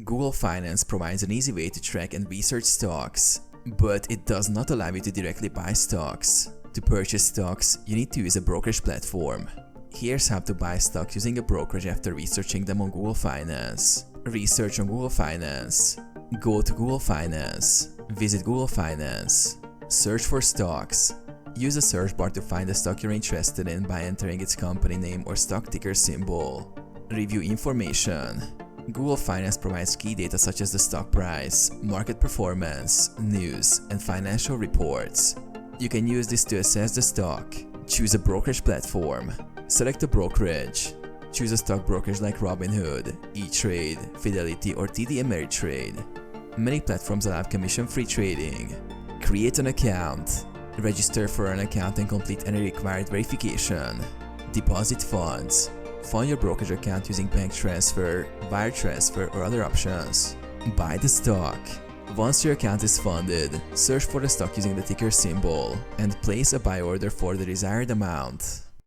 Google Finance provides an easy way to track and research stocks, but it does not allow you to directly buy stocks. To purchase stocks, you need to use a brokerage platform. Here's how to buy stocks using a brokerage after researching them on Google Finance. Research on Google Finance. Go to Google Finance. Visit Google Finance. Search for stocks. Use the search bar to find the stock you're interested in by entering its company name or stock ticker symbol. Review information. Google Finance provides key data such as the stock price, market performance, news, and financial reports. You can use this to assess the stock. Choose a brokerage platform. Select a brokerage. Choose a stock brokerage like Robinhood, E-Trade, Fidelity, or TD Ameritrade. Many platforms allow commission-free trading. Create an account. Register for an account and complete any required verification. Deposit funds. Fund your brokerage account using bank transfer, wire transfer, or other options. Buy the stock. Once your account is funded, search for the stock using the ticker symbol and place a buy order for the desired amount.